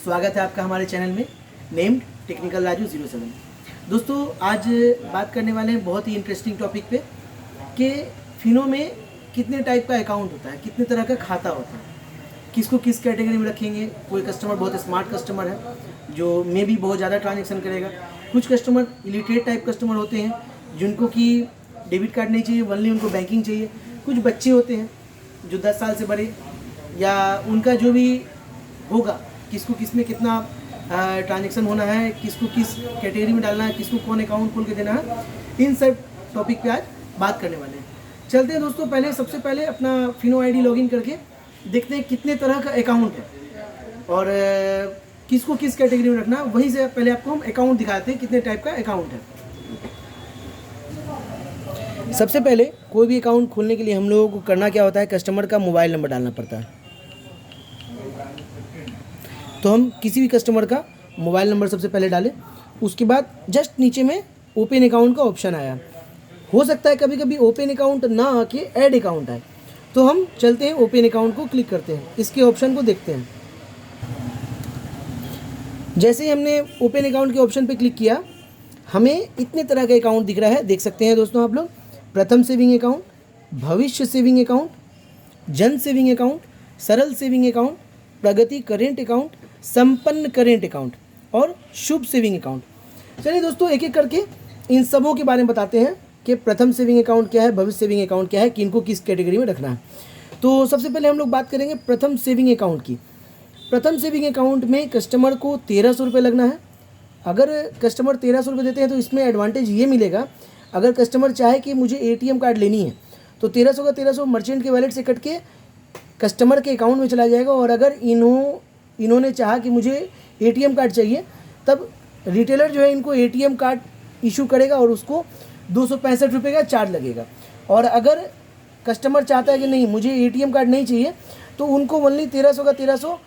स्वागत है आपका हमारे चैनल में नेम्ड टेक्निकल राजू 07। दोस्तों आज बात करने वाले हैं बहुत ही इंटरेस्टिंग टॉपिक पे कि फिनो में कितने टाइप का अकाउंट होता है, कितने तरह का खाता होता है, किसको किस कैटेगरी में रखेंगे। कोई कस्टमर बहुत स्मार्ट कस्टमर है जो मे भी बहुत ज़्यादा ट्रांजेक्शन करेगा। कुछ कस्टमर इलिटरेट टाइप कस्टमर होते हैं जिनको कि डेबिट कार्ड नहीं चाहिए, ओनली उनको बैंकिंग चाहिए। कुछ बच्चे होते हैं जो 10 साल से बड़े या उनका जो भी होगा, किसको किस में कितना ट्रांजेक्शन होना है, किसको किस कैटेगरी में डालना है, किसको कौन अकाउंट खोल के देना है, इन सब टॉपिक पे आज बात करने वाले हैं। चलते हैं दोस्तों, सबसे पहले अपना फिनो आईडी लॉगिन करके देखते हैं कितने तरह का अकाउंट है और किसको किस कैटेगरी में रखना है। वहीं से पहले आपको हम अकाउंट दिखाते हैं कितने टाइप का अकाउंट है। सबसे पहले कोई भी अकाउंट खोलने के लिए हम लोगों को करना क्या होता है, कस्टमर का मोबाइल नंबर डालना पड़ता है। तो हम किसी भी कस्टमर का मोबाइल नंबर सबसे पहले डालें। उसके बाद जस्ट नीचे में ओपन अकाउंट का ऑप्शन आया। हो सकता है कभी कभी ओपन अकाउंट ना आके ऐड अकाउंट आए, तो हम चलते हैं ओपन अकाउंट को क्लिक करते हैं, इसके ऑप्शन को देखते हैं। जैसे ही हमने ओपन अकाउंट के ऑप्शन पे क्लिक किया, हमें इतने तरह का अकाउंट दिख रहा है, देख सकते हैं दोस्तों आप लोग। प्रथम सेविंग अकाउंट, भविष्य सेविंग अकाउंट, जन सेविंग अकाउंट, सरल सेविंग अकाउंट, प्रगति करेंट अकाउंट, संपन्न करेंट अकाउंट और शुभ सेविंग अकाउंट। चलिए दोस्तों एक एक करके इन सबों के बारे में बताते हैं कि प्रथम सेविंग अकाउंट क्या है, भविष्य सेविंग अकाउंट क्या है, किनको किस कैटेगरी में रखना है। तो सबसे पहले हम लोग बात करेंगे प्रथम सेविंग अकाउंट की। प्रथम सेविंग अकाउंट में कस्टमर को 1300 रुपये लगना है। अगर कस्टमर 1300 रुपये देते हैं तो इसमें एडवांटेज ये मिलेगा, अगर कस्टमर चाहे कि मुझे ATM कार्ड लेनी है तो 1300 का 1300 मर्चेंट के वैलेट से कट के कस्टमर के अकाउंट में चला जाएगा। और अगर इन्होंने चाहा कि मुझे ATM कार्ड चाहिए, तब रिटेलर जो है इनको ATM कार्ड इशू करेगा और उसको 265 रुपये का चार्ज लगेगा। और अगर कस्टमर चाहता है कि नहीं मुझे ATM कार्ड नहीं चाहिए, तो उनको ओनली 1300 का 1300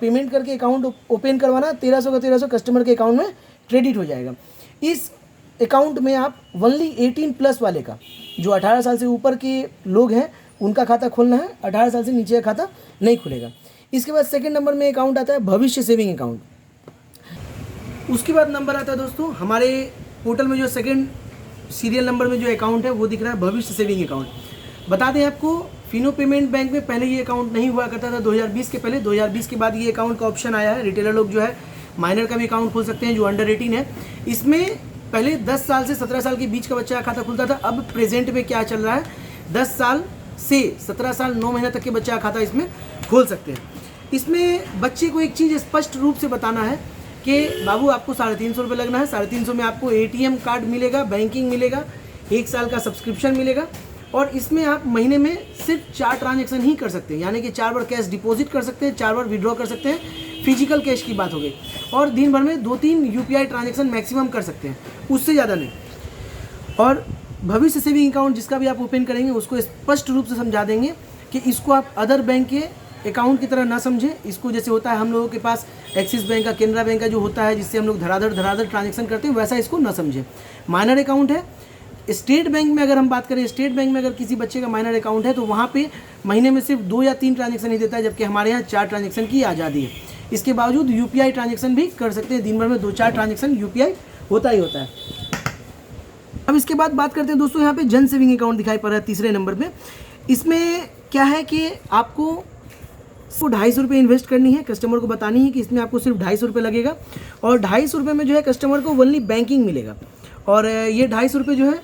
पेमेंट करके अकाउंट ओपन करवाना, 1300 का 1300 कस्टमर के अकाउंट में क्रेडिट हो जाएगा। इस अकाउंट में आप ओनली 18+ वाले का, जो 18 साल से ऊपर के लोग हैं उनका खाता खोलना है, 18 साल से नीचे का खाता नहीं खुलेगा। इसके बाद सेकंड नंबर में अकाउंट आता है भविष्य सेविंग अकाउंट। उसके बाद नंबर आता है दोस्तों हमारे पोर्टल में जो सेकंड सीरियल नंबर में जो अकाउंट है वो दिख रहा है भविष्य सेविंग अकाउंट। बता दें आपको, फिनो पेमेंट बैंक में पहले ये अकाउंट नहीं हुआ करता था 2020 के पहले। 2020 के बाद ये अकाउंट का ऑप्शन आया है। रिटेलर लोग जो है माइनर का भी अकाउंट खोल सकते हैं जो अंडर 18 है। इसमें पहले 10 साल से 17 साल के बीच का बच्चा का खाता खुलता था। अब प्रेजेंट में क्या चल रहा है, 10 साल से 17 साल 9 महीने तक के बच्चा का खाता इसमें खोल सकते हैं। इसमें बच्चे को एक चीज़ स्पष्ट रूप से बताना है कि बाबू आपको 350 रुपये लगना है। 350 में आपको ATM कार्ड मिलेगा, बैंकिंग मिलेगा, 1 साल का सब्सक्रिप्शन मिलेगा। और इसमें आप महीने में सिर्फ 4 ट्रांजेक्शन ही कर सकते हैं, यानी कि 4 बार कैश डिपॉजिट कर सकते हैं, 4 बार विड्रॉ कर सकते हैं। फिजिकल कैश की बात हो गई। और दिन भर में 2-3 UPI ट्रांजेक्शन मैक्सिमम कर सकते हैं, उससे ज़्यादा नहीं। और भविष्य सेविंग अकाउंट जिसका भी आप ओपन करेंगे उसको स्पष्ट रूप से समझा देंगे कि इसको आप अदर बैंक के अकाउंट की तरह ना समझें। इसको जैसे होता है हम लोगों के पास एक्सिस बैंक का, केनरा बैंक का जो होता है जिससे हम लोग धड़ाधड़ ट्रांजेक्शन करते हैं, वैसा इसको ना समझें। माइनर अकाउंट है। स्टेट बैंक में अगर हम बात करें, स्टेट बैंक में अगर किसी बच्चे का माइनर अकाउंट है तो वहाँ पे महीने में सिर्फ 2 या 3 ट्रांजेक्शन ही देता है, जबकि हमारे यहाँ 4 ट्रांजेक्शन की आज़ादी है। इसके बावजूद UPI ट्रांजेक्शन भी कर सकते हैं। दिन भर में 2-4 ट्रांजेक्शन UPI होता ही होता है। अब इसके बाद बात करते हैं दोस्तों, यहाँ पे जन सेविंग अकाउंट दिखाई पड़ रहा है तीसरे नंबर पे। इसमें क्या है कि आपको 250 रुपये इन्वेस्ट करनी है। कस्टमर को बतानी है कि इसमें आपको सिर्फ 250 रुपये लगेगा। और 250 रुपये में जो है कस्टमर को ओनली बैंकिंग मिलेगा। और ये 250 रुपये जो है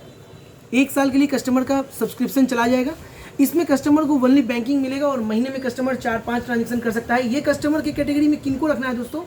1 साल के लिए कस्टमर का सब्सक्रिप्शन चला जाएगा। इसमें कस्टमर को ओनली बैंकिंग मिलेगा और महीने में कस्टमर 4-5 ट्रांजेक्शन कर सकता है। ये कस्टमर की कैटेगरी में किनको रखना है दोस्तों,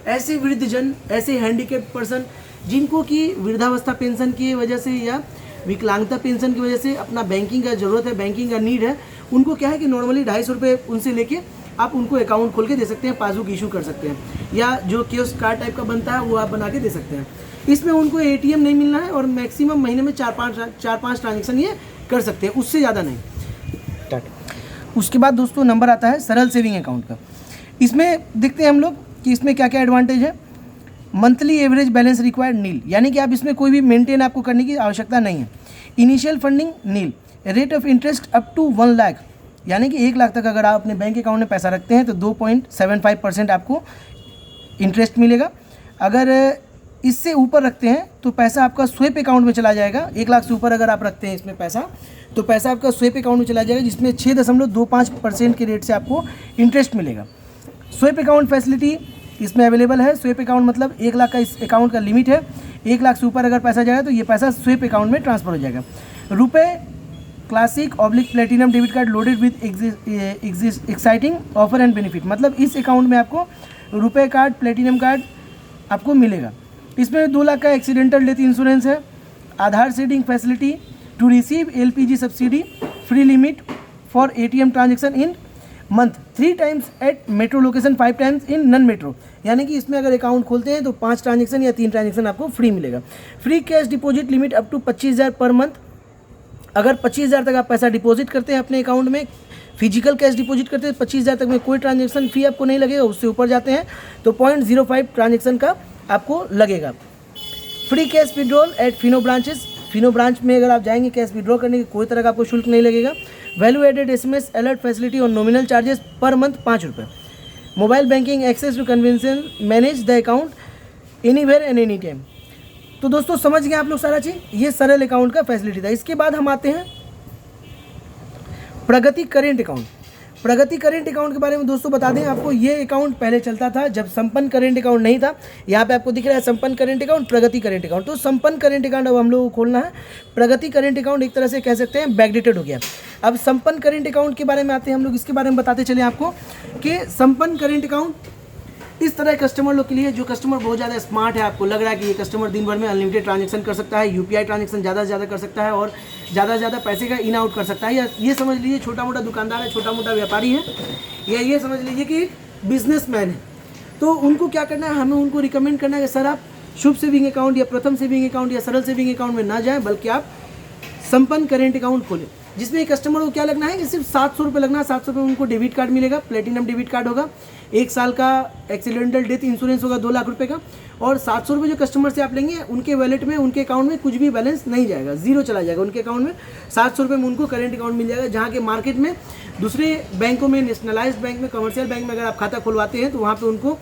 ऐसे वृद्धजन, ऐसे हैंडीकेप पर्सन जिनको कि वृद्धावस्था पेंशन की वजह से या विकलांगता पेंशन की वजह से अपना बैंकिंग का ज़रूरत है, बैंकिंग का नीड है। उनको क्या है कि नॉर्मली 250 रुपये उनसे लेके आप उनको अकाउंट खोल के दे सकते हैं, पासबुक इशू कर सकते हैं, या जो कियोस्क कार्ड टाइप का बनता है वो आप बना के दे सकते हैं। इसमें उनको ATM नहीं मिलना है और मैक्सिमम महीने में 4-5 ट्रांजेक्शन ये कर सकते हैं, उससे ज़्यादा नहीं। उसके बाद दोस्तों नंबर आता है सरल सेविंग अकाउंट का। इसमें देखते हैं हम लोग कि इसमें क्या क्या एडवांटेज है। मंथली एवरेज बैलेंस रिक्वायर्ड नील, यानी कि आप इसमें कोई भी मेंटेन आपको करने की आवश्यकता नहीं है। Initial funding nil. Rate of interest up to 1 lakh, यानी कि 1 लाख तक अगर आप अपने बैंक अकाउंट में पैसा रखते हैं तो 2.75% आपको इंटरेस्ट मिलेगा। अगर इससे ऊपर रखते हैं तो पैसा आपका स्वेप अकाउंट में चला जाएगा। 1 लाख से ऊपर अगर आप रखते हैं इसमें पैसा, तो पैसा आपका स्वेप अकाउंट में चला जाएगा, जिसमें 6.25% के रेट से आपको इंटरेस्ट मिलेगा। स्वेप अकाउंट फैसिलिटी इसमें अवेलेबल है। स्वेप अकाउंट मतलब 1 लाख का इस अकाउंट का लिमिट है। 1 लाख से ऊपर अगर पैसा जाएगा तो ये पैसा स्वेप अकाउंट में ट्रांसफर हो जाएगा। रुपए classic oblique platinum debit card loaded with exciting offer and benefit, मतलब इस अकाउंट में आपको रुपए कार्ड, प्लेटिनम कार्ड आपको मिलेगा। इसमें 2 लाख का एक्सीडेंटल डेथ इंश्योरेंस है। Aadhaar seeding facility to receive LPG subsidy, free limit for ATM transaction in month 3 times at metro location, 5 times in non metro, यानी कि इसमें अगर अकाउंट खोलते हैं तो 5 ट्रांजेक्शन या 3 ट्रांजेक्शन आपको फ्री मिलेगा। Free cash deposit limit up to 25,000 per month. अगर 25,000 तक आप पैसा डिपॉजिट करते हैं अपने अकाउंट में, फिजिकल कैश डिपॉजिट करते हैं, 25,000 तक में कोई ट्रांजेक्शन फी आपको नहीं लगेगा। उससे ऊपर जाते हैं तो 0.05 ट्रांजेक्शन का आपको लगेगा। Free cash withdrawal at Fino branches, Fino branch में अगर आप जाएंगे कैश विड्रॉ करने की कोई तरह का आपको शुल्क नहीं लगेगा। Value added SMS alert facility और नॉमिनल चार्जेस पर मंथ 5 रुपये। Mobile banking access to convention, manage the account anywhere and any time. तो दोस्तों समझ गए आप लोग सारा चीज़, ये सरल अकाउंट का फैसिलिटी था। इसके बाद हम आते हैं प्रगति करेंट अकाउंट। प्रगति करेंट अकाउंट के बारे में दोस्तों बता दें आपको, ये अकाउंट पहले चलता था जब संपन्न करेंट अकाउंट नहीं था। यहाँ पे आपको दिख रहा है संपन्न करेंट अकाउंट, प्रगति करेंट अकाउंट। तो संपन्न करेंट अकाउंट अब हम लोग को खोलना है। प्रगति करेंट अकाउंट एक तरह से कह सकते हैं बैकडेटेड हो गया। अब संपन्न करेंट अकाउंट के बारे में आते हैं हम लोग। इसके बारे में बताते चले आपको कि संपन्न करेंट अकाउंट इस तरह कस्टमर लोग के लिए, जो कस्टमर बहुत ज़्यादा स्मार्ट है, आपको लग रहा है कि ये कस्टमर दिन भर में अनलिमिटेड ट्रांजेक्शन कर सकता है, UPI ट्रांजेक्शन ज़्यादा से ज़्यादा कर सकता है और ज़्यादा से ज़्यादा पैसे का इन आउट कर सकता है, या ये समझ लीजिए छोटा मोटा दुकानदार है, छोटा मोटा व्यापारी है, या ये समझ लीजिए कि बिजनेसमैन है। तो उनको क्या करना है, हमें उनको रिकमेंड करना है कि सर आप शुभ सेविंग अकाउंट या प्रथम सेविंग अकाउंट या सरल सेविंग अकाउंट में ना जाएँ, बल्कि आप संपन्न करेंट अकाउंट खोलें, जिसमें कस्टमर को क्या लगना है कि सिर्फ 700 रुपये लगना है। 700 रुपये उनको डेबिट कार्ड मिलेगा, प्लेटिनम डेबिट कार्ड होगा, 1 साल का एक्सीडेंटल डेथ इंश्योरेंस होगा 2 लाख रुपये का, और 700 रुपये जो कस्टमर से आप लेंगे उनके वैलेट में, उनके अकाउंट में कुछ भी बैलेंस नहीं जाएगा, जीरो चला जाएगा उनके अकाउंट में। 700 रुपये में उनको करेंट अकाउंट मिल जाएगा। जहाँ के मार्केट में दूसरे बैंकों में, नेशनलाइज्ड बैंक में, कमर्शियल बैंक में अगर आप खाता खुलवाते हैं तो वहाँ पर उनको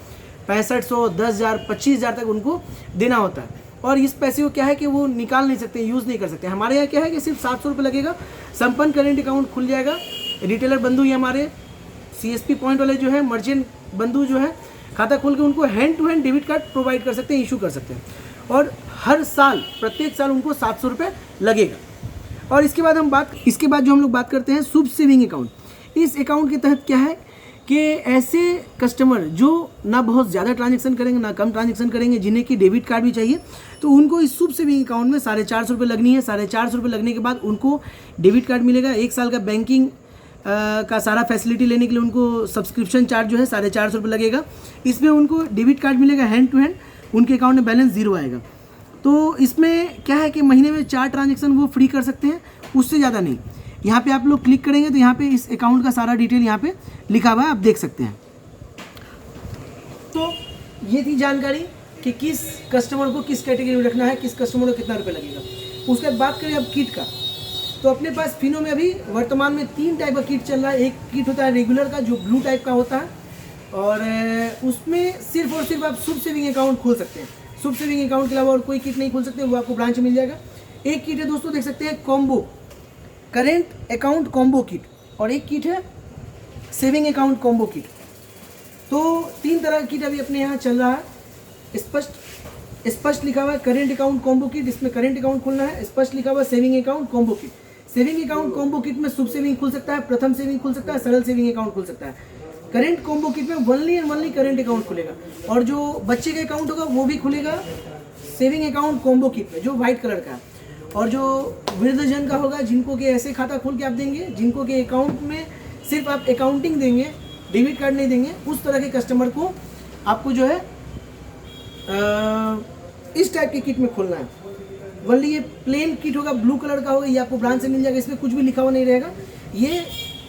6500, 10,000, 25,000 तक उनको देना होता है, और इस पैसे को क्या है कि वो निकाल नहीं सकते, यूज़ नहीं कर सकते। हमारे यहाँ क्या है कि सिर्फ 700 रुपये लगेगा, संपन्न करेंट अकाउंट खुल जाएगा। रिटेलर बंधु ही हमारे CSP पॉइंट वाले जो है, मर्चेंट बंधु जो है, खाता खोल के उनको hand to hand debit card provide कर सकते हैं, इशू कर सकते हैं, और हर साल, प्रत्येक साल उनको 700 रुपये लगेगा। और इसके बाद जो हम लोग बात करते हैं शुभ सेविंग अकाउंट। इस अकाउंट के तहत क्या है कि ऐसे कस्टमर जो ना बहुत ज़्यादा ट्रांजेक्शन करेंगे ना कम ट्रांजेक्शन करेंगे, जिन्हें कि डेबिट कार्ड भी चाहिए, तो उनको इस शुभ सेविंग अकाउंट में 450 रुपये लगनी है। 450 रुपये लगने के बाद उनको डेबिट कार्ड मिलेगा। 1 साल का बैंकिंग का सारा फैसिलिटी लेने के लिए उनको सब्सक्रिप्शन चार्ज जो है 450 रुपये लगेगा। इसमें उनको डेबिट कार्ड मिलेगा हैंड टू हैंड, उनके अकाउंट में बैलेंस जीरो आएगा। तो इसमें क्या है कि महीने में 4 ट्रांजेक्शन वो फ्री कर सकते हैं, उससे ज़्यादा नहीं। यहाँ पे आप लोग क्लिक करेंगे तो यहाँ पे इस अकाउंट का सारा डिटेल यहाँ पे लिखा हुआ है, आप देख सकते हैं। तो ये थी जानकारी कि किस कस्टमर को किस कैटेगरी में रखना है, किस कस्टमर को कितना रुपये लगेगा। उसके बाद बात करें अब किट का, तो अपने पास फिनो में अभी वर्तमान में 3 टाइप का किट चल रहा है। एक किट होता है रेगुलर का, जो ब्लू टाइप का होता है, और उसमें सिर्फ और सिर्फ आप शुभ सेविंग अकाउंट खोल सकते हैं। शुभ सेविंग अकाउंट के अलावा और कोई किट नहीं खोल सकते, वो आपको ब्रांच में मिल जाएगा। एक किट है दोस्तों, देख सकते हैं, combo current account combo kit, और एक किट है सेविंग अकाउंट कॉम्बो किट। तो 3 तरह का किट अभी अपने यहाँ चल रहा है। स्पष्ट लिखा हुआ है करेंट अकाउंट कॉम्बो किट, इसमें करेंट अकाउंट खोलना है। स्पष्ट लिखा हुआ है saving account combo kit. Saving account combo kit में शुभ सेविंग खुल सकता है, प्रथम सेविंग खुल सकता है, सरल सेविंग अकाउंट खुल सकता है। करेंट कॉम्बो किट में only and only current account खुलेगा, और जो बच्चे का अकाउंट होगा वो भी खुलेगा सेविंग अकाउंट कॉम्बो किट में, जो व्हाइट कलर का है। और जो वृद्धजन का होगा, जिनको के ऐसे खाता खोल के आप देंगे, जिनको के अकाउंट में सिर्फ आप अकाउंटिंग देंगे, डेबिट कार्ड नहीं देंगे, उस तरह के कस्टमर को आपको जो है इस टाइप के किट में खोलना है। वनली ये प्लेन किट होगा, ब्लू कलर का होगा, ये आपको ब्रांच से मिल जाएगा, इसमें कुछ भी लिखा हुआ नहीं रहेगा। ये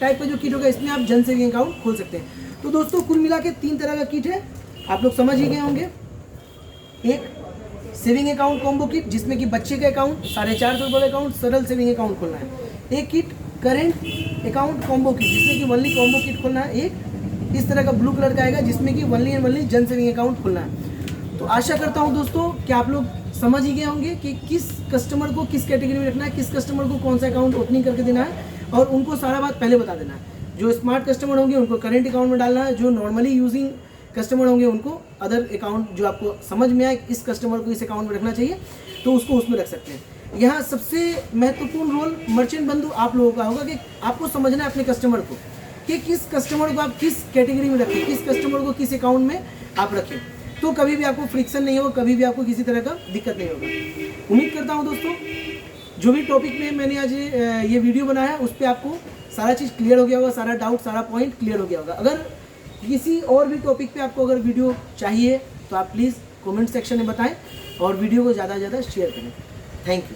टाइप का जो किट होगा, इसमें आप जन सेविंग अकाउंट खोल सकते हैं। तो दोस्तों कुल मिला के 3 तरह का किट है, आप लोग समझ ही गए होंगे। एक सेविंग अकाउंट कॉम्बो किट, जिसमें कि बच्चे का अकाउंट 450 रुपये अकाउंट, सरल सेविंग अकाउंट खोलना है। एक kit current account combo kit, जिसमें कि ओनली कॉम्बो किट खोलना है। एक इस तरह का ब्लू कलर का आएगा जिसमें कि ओनली एंड ओनली जन सेविंग अकाउंट खुलना है। तो आशा करता हूँ दोस्तों कि आप लोग समझ ही गए होंगे कि किस कस्टमर को किस कैटेगरी में रखना है, किस कस्टमर को कौन सा अकाउंट ओपनिंग करके देना है, और उनको सारा बात पहले बता देना है। जो स्मार्ट कस्टमर होंगे उनको करेंट अकाउंट में डालना है, जो नॉर्मली यूजिंग कस्टमर होंगे उनको अदर अकाउंट, जो आपको समझ में आए इस कस्टमर को इस अकाउंट में रखना चाहिए तो उसको उसमें रख सकते हैं। यहाँ सबसे महत्वपूर्ण रोल मर्चेंट बंधु आप लोगों का होगा कि आपको समझना है अपने कस्टमर को कि किस कस्टमर को आप किस कैटेगरी में रखें, किस कस्टमर को किस अकाउंट में आप रखें, तो कभी भी आपको फ्रिक्शन नहीं होगा, कभी भी आपको किसी तरह का दिक्कत नहीं होगा। उम्मीद करता हूँ दोस्तों जो भी टॉपिक में मैंने आज ये वीडियो बनाया उस पर आपको सारा चीज़ क्लियर हो गया होगा, सारा डाउट, सारा पॉइंट क्लियर हो गया होगा। अगर किसी और भी टॉपिक पे आपको अगर वीडियो चाहिए तो आप प्लीज़ कमेंट सेक्शन में बताएं और वीडियो को ज़्यादा से ज़्यादा शेयर करें। Thank you.